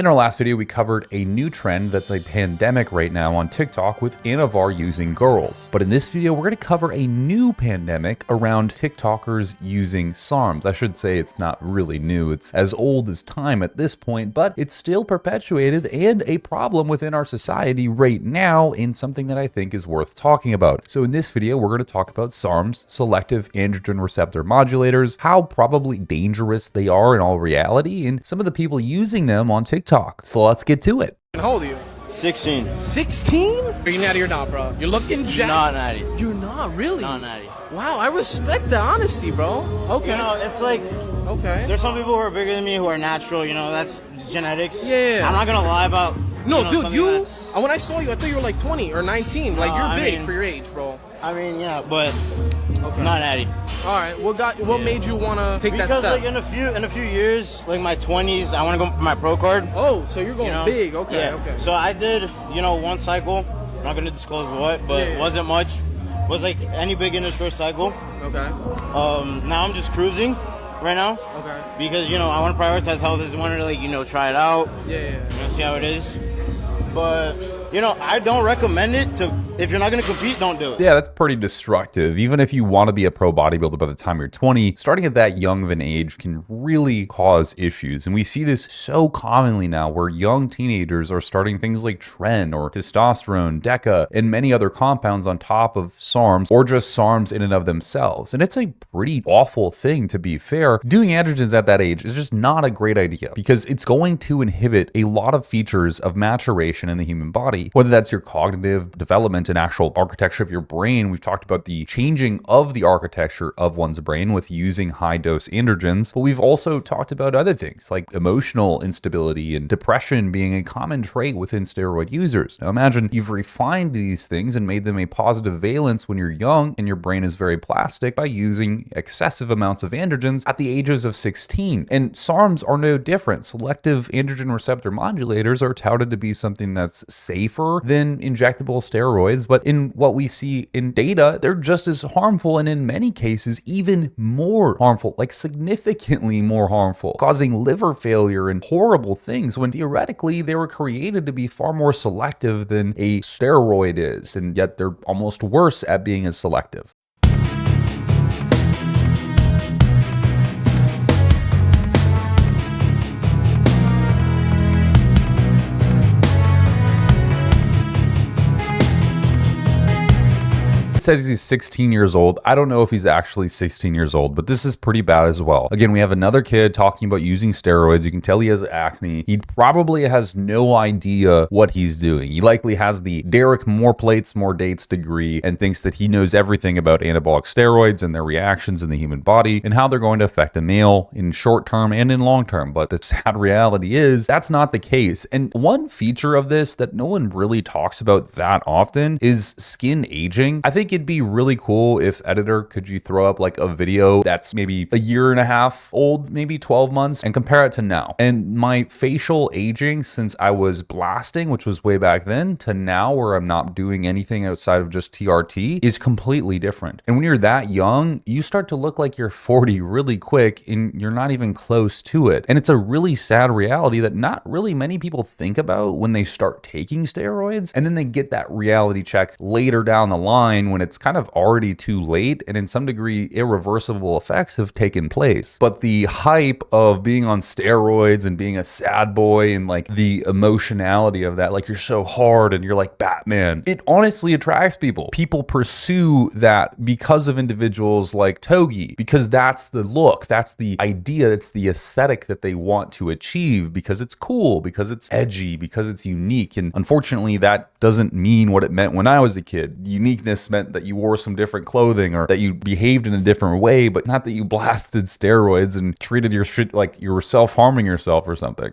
In our last video, we covered a new trend that's a pandemic right now on TikTok with Anavar using girls. But in this video, we're going to cover a new pandemic around TikTokers using SARMs. I should say it's not really new. It's as old as time at this point, but it's still perpetuated and a problem within our society right now in something that I think is worth talking about. So in this video, we're going to talk about SARMs, selective androgen receptor modulators, how probably dangerous they are in all reality, and some of the people using them on TikTok. So let's get to it. How old are you? 16. 16? Are you natty or not, bro? You're looking jacked. Not natty. You're not, really? Not natty. Wow, I respect the honesty, bro. Okay. You know, it's like, okay. there's some people who are bigger than me who are natural, you know, that's genetics. Yeah. I'm not gonna lie about, No, dude, you, when I saw you, I thought you were like 20 or 19. Like, you're big for your age, bro. I mean, yeah, but okay. Not natty. All right, what made you want to take that step? Because, like, in a few years, like my 20s, I want to go for my pro card. Oh, so you're going big. Okay, yeah. Okay. So I did, one cycle. I'm not going to disclose what, but it wasn't much. It was like any big in this first cycle. Okay. Now I'm just cruising right now. Okay. Because, I want to prioritize health. I just want to, try it out. Yeah. See how it is. But, I don't recommend it if you're not going to compete, don't do it. Yeah, that's pretty destructive. Even if you want to be a pro bodybuilder by the time you're 20, starting at that young of an age can really cause issues. And we see this so commonly now where young teenagers are starting things like tren or testosterone, DECA, and many other compounds on top of SARMs or just SARMs in and of themselves. And it's a pretty awful thing, to be fair. Doing androgens at that age is just not a great idea because it's going to inhibit a lot of features of maturation in the human body, whether that's your cognitive development and actual architecture of your brain. We've talked about the changing of the architecture of one's brain with using high dose androgens, but we've also talked about other things like emotional instability and depression being a common trait within steroid users. Now imagine you've refined these things and made them a positive valence when you're young and your brain is very plastic by using excessive amounts of androgens at the ages of 16. And SARMs are no different. Selective androgen receptor modulators are touted to be something that's safer than injectable steroids, but in what we see in data, they're just as harmful and in many cases even more harmful, like significantly more harmful, causing liver failure and horrible things when theoretically they were created to be far more selective than a steroid is, and yet they're almost worse at being as selective. It says he's 16 years old. I don't know if he's actually 16 years old, but this is pretty bad as well. Again, we have another kid talking about using steroids. You can tell he has acne. He probably has no idea what he's doing. He likely has the Derek more plates, more dates degree and thinks that he knows everything about anabolic steroids and their reactions in the human body and how they're going to affect a male in short term and in long term. But the sad reality is that's not the case. And one feature of this that no one really talks about that often is skin aging. I think it'd be really cool if editor could you throw up like a video that's maybe a year and a half old, maybe 12 months, and compare it to now. And my facial aging since I was blasting, which was way back then, to now where I'm not doing anything outside of just TRT is completely different. And when you're that young, you start to look like you're 40 really quick and you're not even close to it. And it's a really sad reality that not really many people think about when they start taking steroids, and then they get that reality check later down the line when it's kind of already too late and in some degree irreversible effects have taken place. But the hype of being on steroids and being a sad boy and like the emotionality of that, like you're so hard and you're like Batman, it honestly attracts people. People pursue that because of individuals like Togi, because that's the look, that's the idea, it's the aesthetic that they want to achieve because it's cool, because it's edgy, because it's unique. And unfortunately, that doesn't mean what it meant when I was a kid. Uniqueness meant that you wore some different clothing or that you behaved in a different way, but not that you blasted steroids and treated your shit like you were self-harming yourself or something.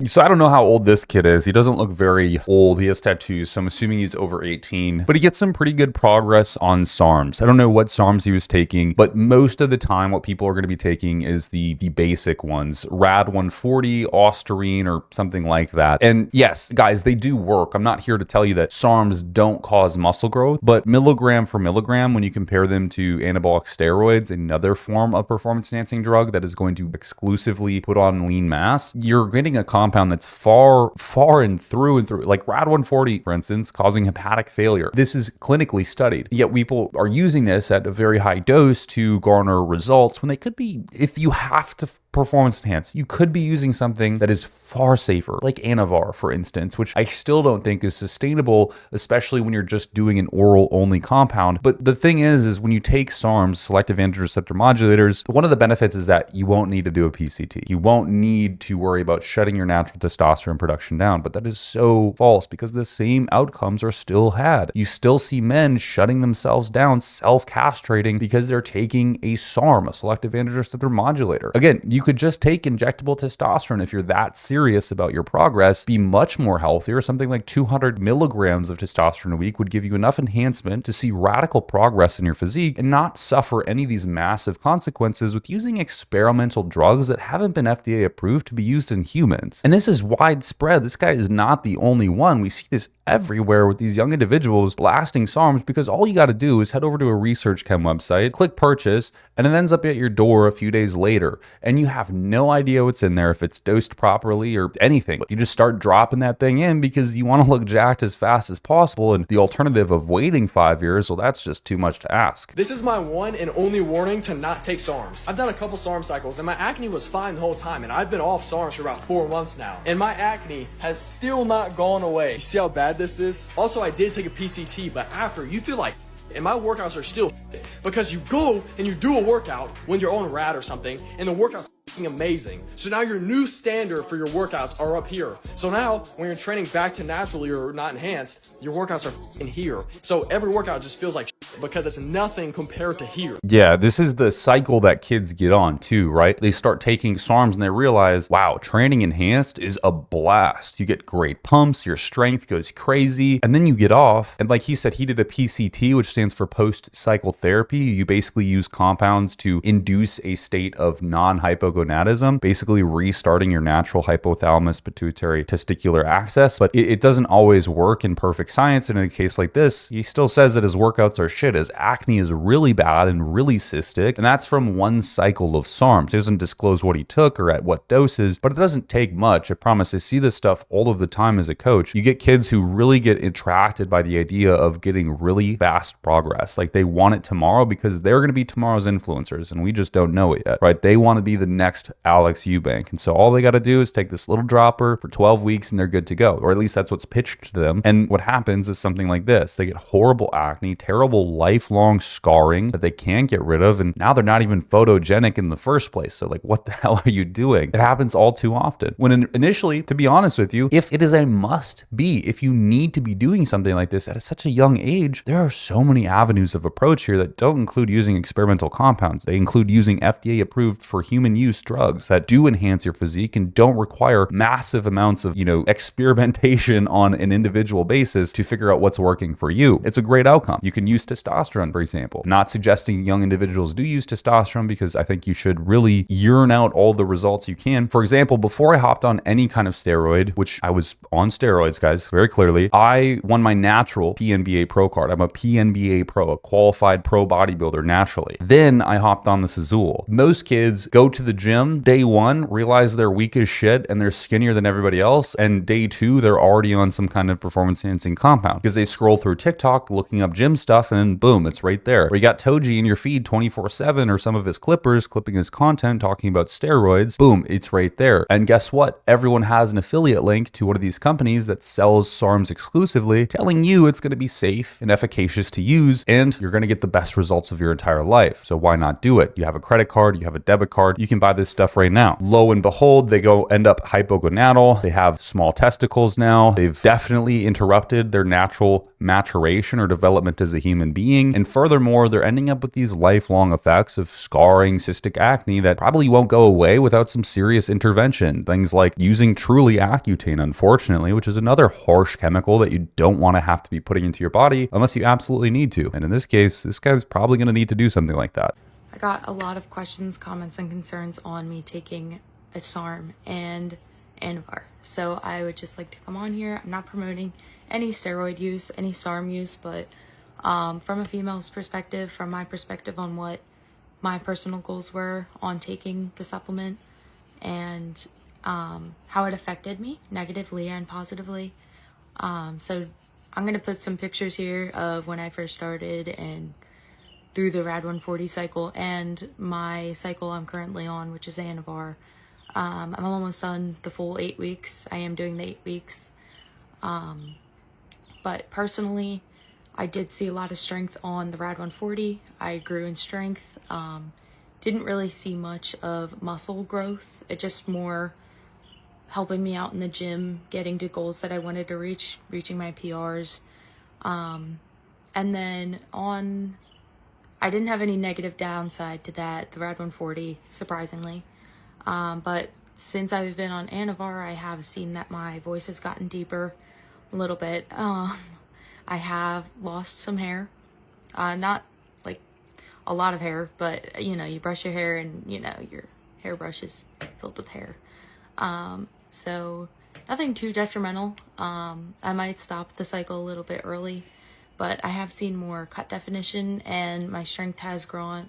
So I don't know how old this kid is. He doesn't look very old. He has tattoos, so I'm assuming he's over 18. But he gets some pretty good progress on SARMs. I don't know what SARMs he was taking, but most of the time what people are going to be taking is the basic ones. Rad 140, Ostarine, or something like that. And yes, guys, they do work. I'm not here to tell you that SARMs don't cause muscle growth, but milligram for milligram, when you compare them to anabolic steroids, another form of performance enhancing drug that is going to exclusively put on lean mass, you're getting a compound that's far and through. Like Rad 140, for instance, causing hepatic failure. This is clinically studied. Yet people are using this at a very high dose to garner results when they could be, if you have to performance enhance, you could be using something that is far safer, like Anavar, for instance, which I still don't think is sustainable, especially when you're just doing an oral only compound. But the thing is when you take SARMs, selective androgen receptor modulators, one of the benefits is that you won't need to do a PCT. You won't need to worry about shutting your natural testosterone production down. But that is so false, because the same outcomes are still had. You still see men shutting themselves down, self-castrating, because they're taking a SARM, a selective androgen receptor modulator. Again, you could just take injectable testosterone if you're that serious about your progress, be much more healthier. Something like 200 milligrams of testosterone a week would give you enough enhancement to see radical progress in your physique and not suffer any of these massive consequences with using experimental drugs that haven't been FDA approved to be used in humans. And this is widespread. This guy is not the only one. We see this everywhere with these young individuals blasting SARMs, because all you got to do is head over to a research chem website, click purchase, and it ends up at your door a few days later. And you have no idea what's in there, if it's dosed properly or anything. You just start dropping that thing in because you want to look jacked as fast as possible. And the alternative of waiting 5 years, well, that's just too much to ask. This is my one and only warning to not take SARMs. I've done a couple SARM cycles and my acne was fine the whole time, and I've been off SARMs for about 4 months now. And my acne has still not gone away. You see how bad this is? Also, I did take a PCT, but after, you feel like, and my workouts are still because you go and you do a workout when you're on rad or something, and the workout's amazing. So now your new standard for your workouts are up here. So now when you're training back to naturally or not enhanced, your workouts are in here. So every workout just feels like because it's nothing compared to here. Yeah, this is the cycle that kids get on too, right? They start taking SARMs and they realize, wow, training enhanced is a blast. You get great pumps, your strength goes crazy, and then you get off. And like he said, he did a PCT, which stands for post-cycle therapy. You basically use compounds to induce a state of non-hypogonadism, basically restarting your natural hypothalamus pituitary testicular axis. But it doesn't always work in perfect science. And in a case like this, he still says that his workouts are shit. His acne is really bad and really cystic. And that's from one cycle of SARMs. He doesn't disclose what he took or at what doses, but it doesn't take much. I promise. I see this stuff all of the time as a coach. You get kids who really get attracted by the idea of getting really fast progress. Like they want it tomorrow because they're going to be tomorrow's influencers and we just don't know it yet, right? They want to be the next Alex Eubank. And so all they got to do is take this little dropper for 12 weeks and they're good to go. Or at least that's what's pitched to them. And what happens is something like this. They get horrible acne, terrible lifelong scarring that they can't get rid of. And now they're not even photogenic in the first place. So like, what the hell are you doing? It happens all too often. When initially, to be honest with you, if it is a must be, if you need to be doing something like this at such a young age, there are so many avenues of approach here that don't include using experimental compounds. They include using FDA approved for human use drugs that do enhance your physique and don't require massive amounts of, experimentation on an individual basis to figure out what's working for you. It's a great outcome. You can use testosterone, for example. Not suggesting young individuals do use testosterone because I think you should really yearn out all the results you can. For example, before I hopped on any kind of steroid, which I was on steroids, guys, very clearly, I won my natural PNBA pro card. I'm a PNBA pro, a qualified pro bodybuilder naturally. Then I hopped on the Azul. Most kids go to the gym day one, realize they're weak as shit and they're skinnier than everybody else. And day two, they're already on some kind of performance enhancing compound because they scroll through TikTok looking up gym stuff and then boom, it's right there. Or you got Toji in your feed 24/7 or some of his clippers clipping his content talking about steroids. Boom, it's right there. And guess what? Everyone has an affiliate link to one of these companies that sells SARMs exclusively, telling you it's going to be safe and efficacious to use and you're going to get the best results of your entire life. So why not do it? You have a credit card, you have a debit card, you can buy this stuff right now. Lo and behold, they end up hypogonadal. They have small testicles now. They've definitely interrupted their natural maturation or development as a human being. And furthermore, they're ending up with these lifelong effects of scarring, cystic acne that probably won't go away without some serious intervention. Things like using truly Accutane, unfortunately, which is another harsh chemical that you don't want to have to be putting into your body unless you absolutely need to. And in this case, this guy's probably going to need to do something like that. I got a lot of questions, comments, and concerns on me taking a SARM and Anavar. So I would just like to come on here. I'm not promoting any steroid use, any SARM use, but from a female's perspective, from my perspective on what my personal goals were on taking the supplement and how it affected me negatively and positively. So I'm going to put some pictures here of when I first started and through the Rad 140 cycle and my cycle I'm currently on, which is Anavar. I'm almost done the full 8 weeks. I am doing the 8 weeks. But personally, I did see a lot of strength on the Rad 140. I grew in strength. Didn't really see much of muscle growth. It just more helping me out in the gym, getting to goals that I wanted to reach, reaching my PRs. And then I didn't have any negative downside to that, the Rad 140, surprisingly. But since I've been on Anavar, I have seen that my voice has gotten deeper a little bit. I have lost some hair. Not like a lot of hair, but you know, you brush your hair and you know, your hairbrush is filled with hair. So nothing too detrimental. I might stop the cycle a little bit early, but I have seen more cut definition and my strength has grown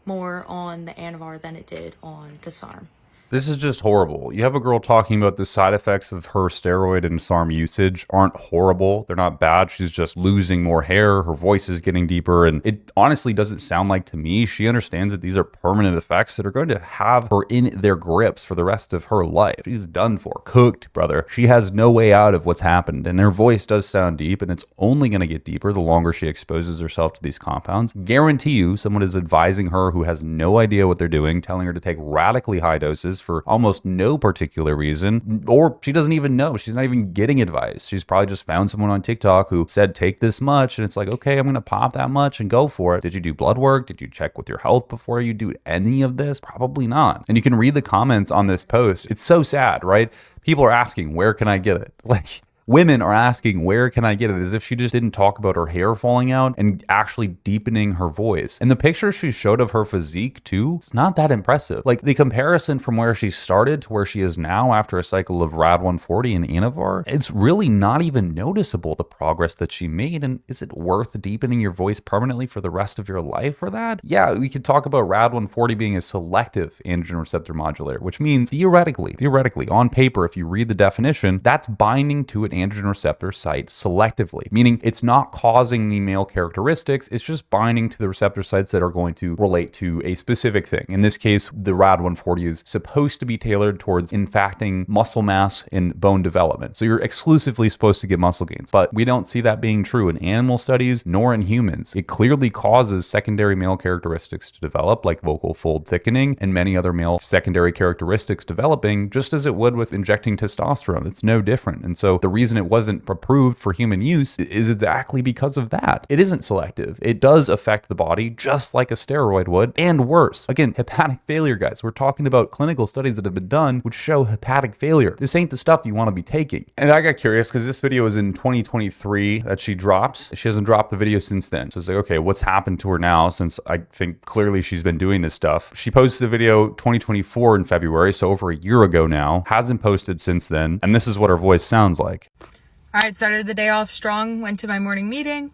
more on the Anavar than it did on the SARM. This is just horrible. You have a girl talking about the side effects of her steroid and SARM usage aren't horrible. They're not bad. She's just losing more hair. Her voice is getting deeper. And it honestly doesn't sound like to me she understands that these are permanent effects that are going to have her in their grips for the rest of her life. She's done for. Cooked, brother. She has no way out of what's happened. And her voice does sound deep, and it's only going to get deeper the longer she exposes herself to these compounds. Guarantee you someone is advising her who has no idea what they're doing, telling her to take radically high doses for almost no particular reason, or she doesn't even know. She's not even getting advice. She's probably just found someone on TikTok who said take this much, and it's like, okay, I'm gonna pop that much and go for it. Did you do blood work? Did you check with your health before you do any of this? Probably not. And you can read the comments on this post. It's so sad, right? People are asking, where can I get it? Like, women are asking, where can I get it? As if she just didn't talk about her hair falling out and actually deepening her voice. And the picture she showed of her physique too, it's not that impressive. Like the comparison from where she started to where she is now after a cycle of Rad 140 and Anavar, it's really not even noticeable, the progress that she made. And is it worth deepening your voice permanently for the rest of your life for that? Yeah, we could talk about Rad 140 being a selective androgen receptor modulator, which means theoretically, on paper, if you read the definition, that's binding to an androgen receptor site selectively, meaning it's not causing the male characteristics, it's just binding to the receptor sites that are going to relate to a specific thing. In this case, the Rad 140 is supposed to be tailored towards infacting muscle mass and bone development. So you're exclusively supposed to get muscle gains, but we don't see that being true in animal studies nor in humans. It clearly causes secondary male characteristics to develop, like vocal fold thickening and many other male secondary characteristics developing, just as it would with injecting testosterone. It's no different. And so the reason it wasn't approved for human use is exactly because of that. It isn't selective. It does affect the body just like a steroid would, and worse. Again, hepatic failure, guys. We're talking about clinical studies that have been done which show hepatic failure. This ain't the stuff you want to be taking. And I got curious because this video was in 2023 that she dropped. She hasn't dropped the video since then. So it's like, okay, what's happened to her now, since I think clearly she's been doing this stuff. She posted the video 2024 in February, so over a year ago now. Hasn't posted since then. And this is what her voice sounds like. All right, started the day off strong, went to my morning meeting,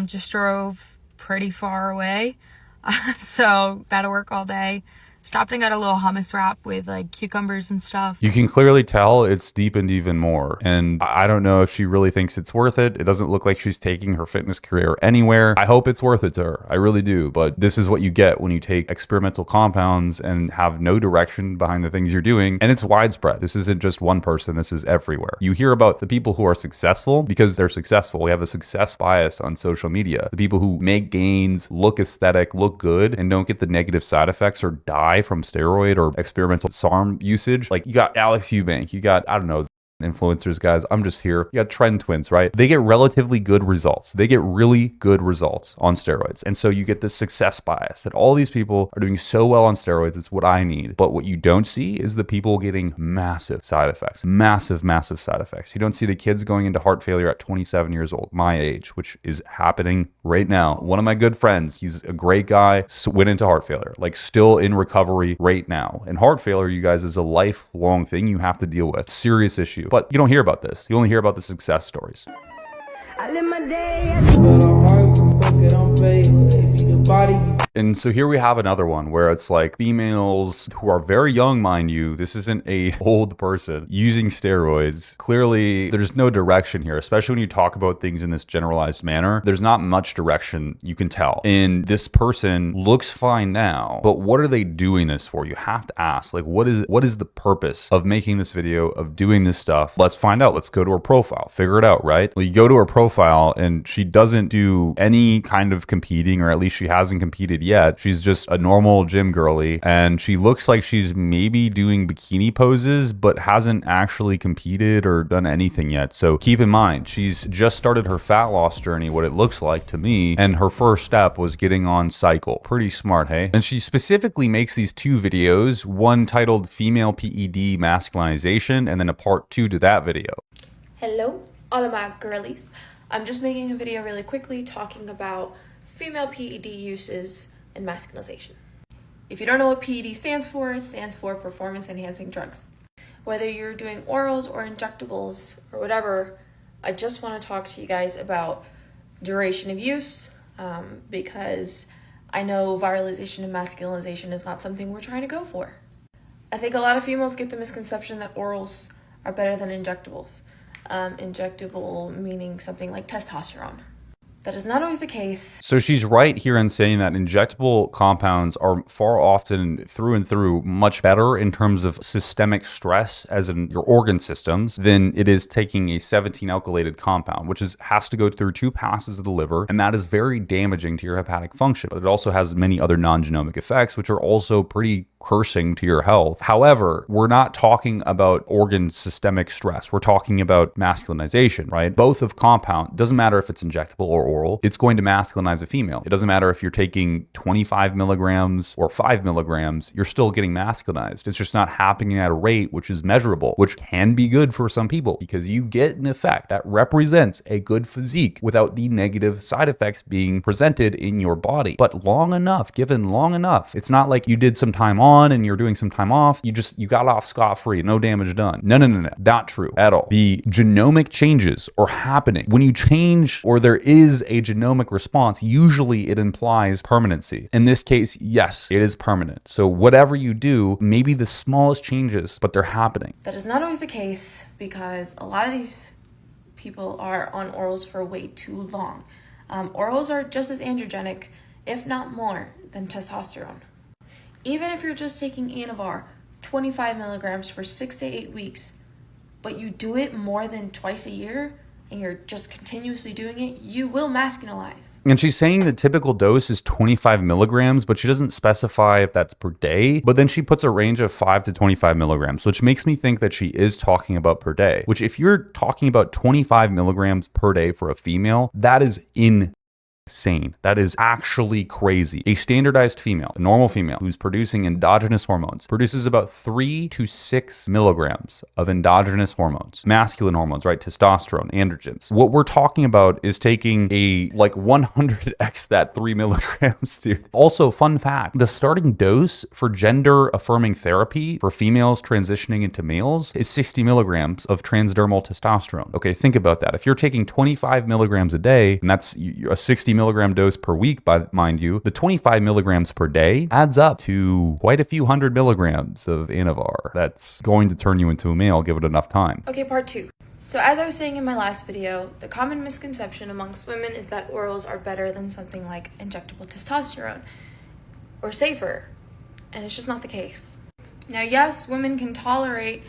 just drove pretty far away, so about to work all day. Stopped and got a little hummus wrap with like cucumbers and stuff. You can clearly tell it's deepened even more. And I don't know if she really thinks it's worth it. It doesn't look like she's taking her fitness career anywhere. I hope it's worth it to her. I really do. But this is what you get when you take experimental compounds and have no direction behind the things you're doing. And it's widespread. This isn't just one person. This is everywhere. You hear about the people who are successful because they're successful. We have a success bias on social media. The people who make gains, look aesthetic, look good, and don't get the negative side effects or die from steroid or experimental SARM usage. Like you got Alex Eubank, you got, I don't know, influencers, guys. I'm just here. You got trend twins, right? They get relatively good results. They get really good results on steroids. And so you get this success bias that all these people are doing so well on steroids. It's what I need. But what you don't see is the people getting massive side effects, massive side effects. You don't see the kids going into heart failure at 27 years old, my age, which is happening right now. One of my good friends, he's a great guy, went into heart failure, like still in recovery right now. And heart failure, you guys, is a lifelong thing you have to deal with. Serious issue. But you don't hear about this. You only hear about the success stories. I live my day. But I'm right, fuck it, I'm paid. They be the body. And so here we have another one where it's like females who are very young, mind you, this isn't a old person using steroids. Clearly, there's no direction here, especially when you talk about things in this generalized manner. There's not much direction, you can tell. And this person looks fine now, but what are they doing this for? You have to ask, like, what is the purpose of making this video, of doing this stuff? Let's find out. Let's go to her profile, figure it out, right? Well, you go to her profile and she doesn't do any kind of competing, or at least she hasn't competed yet. She's just a normal gym girly, and she looks like she's maybe doing bikini poses, but hasn't actually competed or done anything yet. So keep in mind, she's just started her fat loss journey, what it looks like to me, and her first step was getting on cycle. Pretty smart, hey? And she specifically makes these two videos, one titled Female PED Masculinization, and then a part 2 to that video. Hello, all of my girlies. I'm just making a video really quickly talking about female PED uses and masculinization. If you don't know what PED stands for, it stands for performance enhancing drugs. Whether you're doing orals or injectables or whatever, I just want to talk to you guys about duration of use, because I know viralization and masculinization is not something we're trying to go for. I think a lot of females get the misconception that orals are better than injectables. Injectable meaning something like testosterone. That is not always the case. So she's right here in saying that injectable compounds are far often through and through much better in terms of systemic stress, as in your organ systems, than it is taking a 17-alkylated compound, which has to go through 2 passes of the liver, and that is very damaging to your hepatic function. But it also has many other non-genomic effects, which are also pretty cursing to your health. However, we're not talking about organ systemic stress. We're talking about masculinization, right? Both of compound, doesn't matter if it's injectable or oral, it's going to masculinize a female. It doesn't matter if you're taking 25 milligrams or 5 milligrams, you're still getting masculinized. It's just not happening at a rate which is measurable, which can be good for some people because you get an effect that represents a good physique without the negative side effects being presented in your body. But long enough, given long enough, it's not like you did some time on and you're doing some time off, you got off scot-free, no damage done. No, not true at all. The genomic changes are happening. When you change, or there is a genomic response, usually it implies permanency. In this case, yes, it is permanent. So whatever you do, maybe the smallest changes, but they're happening. That is not always the case, because a lot of these people are on orals for way too long. Orals are just as androgenic, if not more, than testosterone. Even if you're just taking Anavar, 25 milligrams for 6 to 8 weeks, but you do it more than twice a year, and you're just continuously doing it, you will masculinize. And she's saying the typical dose is 25 milligrams, but she doesn't specify if that's per day. But then she puts a range of 5 to 25 milligrams, which makes me think that she is talking about per day, which if you're talking about 25 milligrams per day for a female, that is insane. That is actually crazy. A standardized female, a normal female who's producing endogenous hormones, produces about 3 to 6 milligrams of endogenous hormones, masculine hormones, right? Testosterone, androgens. What we're talking about is taking a like 100x that 3 milligrams, dude. Also, fun fact, the starting dose for gender affirming therapy for females transitioning into males is 60 milligrams of transdermal testosterone. Okay, think about that. If you're taking 25 milligrams a day, and that's a 60 milligram dose per week, by mind you, the 25 milligrams per day adds up to quite a few hundred milligrams of Anavar. That's going to turn you into a male, give it enough time. Okay, part 2. So as I was saying in my last video, the common misconception amongst women is that orals are better than something like injectable testosterone, or safer, and it's just not the case. Now, yes, women can tolerate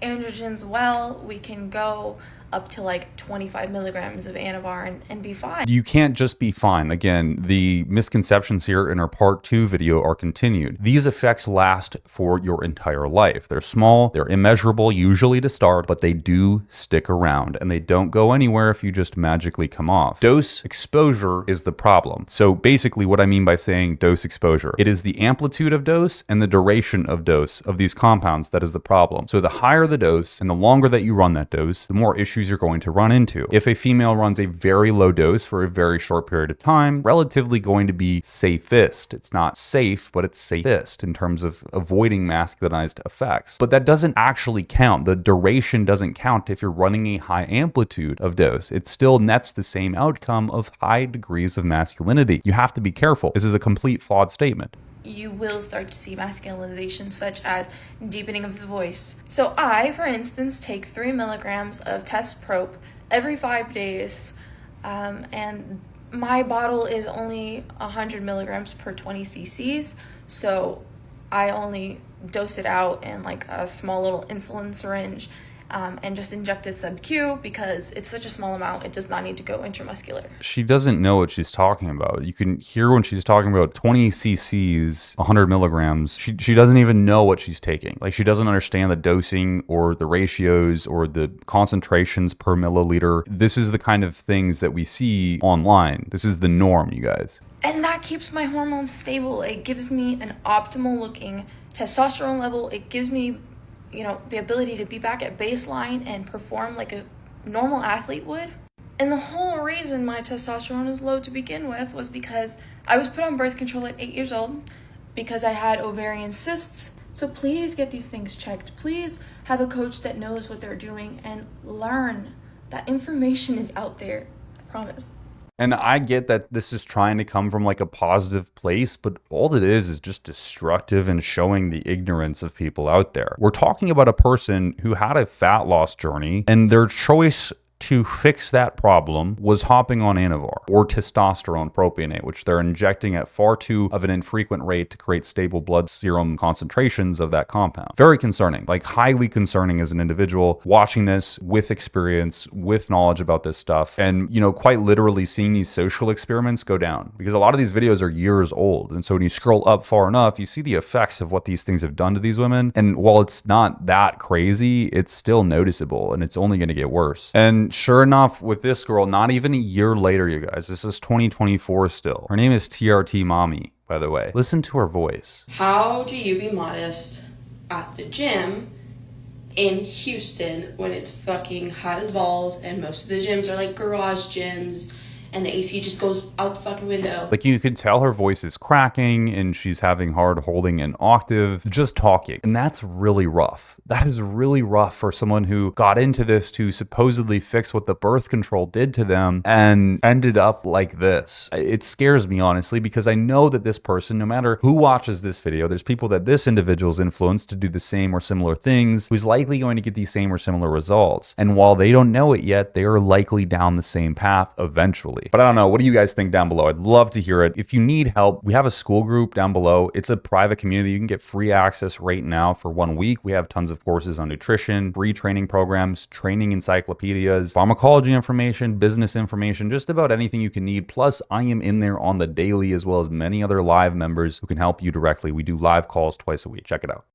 androgens well. We can go up to like 25 milligrams of Anavar and be fine. You can't just be fine. Again, the misconceptions here in our part 2 video are continued. These effects last for your entire life. They're small, they're immeasurable usually to start, but they do stick around and they don't go anywhere if you just magically come off. Dose exposure is the problem. So basically what I mean by saying dose exposure, it is the amplitude of dose and the duration of dose of these compounds that is the problem. So the higher the dose and the longer that you run that dose, the more issues you're going to run into. If a female runs a very low dose for a very short period of time, relatively going to be safest. It's not safe, but it's safest in terms of avoiding masculinized effects. But that doesn't actually count. The duration doesn't count if you're running a high amplitude of dose. It still nets the same outcome of high degrees of masculinity. You have to be careful. This is a complete flawed statement. You will start to see masculinization, such as deepening of the voice. So I, for instance, take 3 milligrams of test prop every 5 days, and my bottle is only 100 milligrams per 20 cc's, so I only dose it out in like a small little insulin syringe, and just inject it sub-Q because it's such a small amount, it does not need to go intramuscular. She doesn't know what she's talking about. You can hear when she's talking about 20 cc's, 100 milligrams, she doesn't even know what she's taking. Like, she doesn't understand the dosing or the ratios or the concentrations per milliliter. This is the kind of things that we see online. This is the norm, you guys. And that keeps my hormones stable. It gives me an optimal looking testosterone level. It gives me, you know, the ability to be back at baseline and perform like a normal athlete would. And the whole reason my testosterone is low to begin with was because I was put on birth control at 8 years old because I had ovarian cysts. So please get these things checked. Please have a coach that knows what they're doing and learn. That information is out there, I promise. And I get that this is trying to come from like a positive place, but all it is just destructive and showing the ignorance of people out there. We're talking about a person who had a fat loss journey, and their choice to fix that problem was hopping on Anavar or testosterone propionate, which they're injecting at far too of an infrequent rate to create stable blood serum concentrations of that compound. Very concerning, like highly concerning as an individual watching this with experience, with knowledge about this stuff, and, you know, quite literally seeing these social experiments go down, because a lot of these videos are years old. And so when you scroll up far enough, you see the effects of what these things have done to these women. And while it's not that crazy, it's still noticeable, and it's only going to get worse. And sure enough, with this girl, not even a year later, you guys, this is 2024 still. Her name is TRT Mommy, by the way. Listen to her voice. How do you be modest at the gym in Houston when it's fucking hot as balls and most of the gyms are like garage gyms and the AC just goes out the fucking window? Like, you could tell her voice is cracking and she's having hard holding an octave just talking. And that's really rough. That is really rough for someone who got into this to supposedly fix what the birth control did to them and ended up like this. It scares me, honestly, because I know that this person, no matter who watches this video, there's people that this individual's influenced to do the same or similar things, who's likely going to get these same or similar results. And while they don't know it yet, they are likely down the same path eventually. But I don't know. What do you guys think down below? I'd love to hear it. If you need help, we have a school group down below. It's a private community. You can get free access right now for 1 week. We have tons of courses on nutrition, free training programs, training encyclopedias, pharmacology information, business information, just about anything you can need. Plus, I am in there on the daily, as well as many other live members who can help you directly. We do live calls twice a week. Check it out.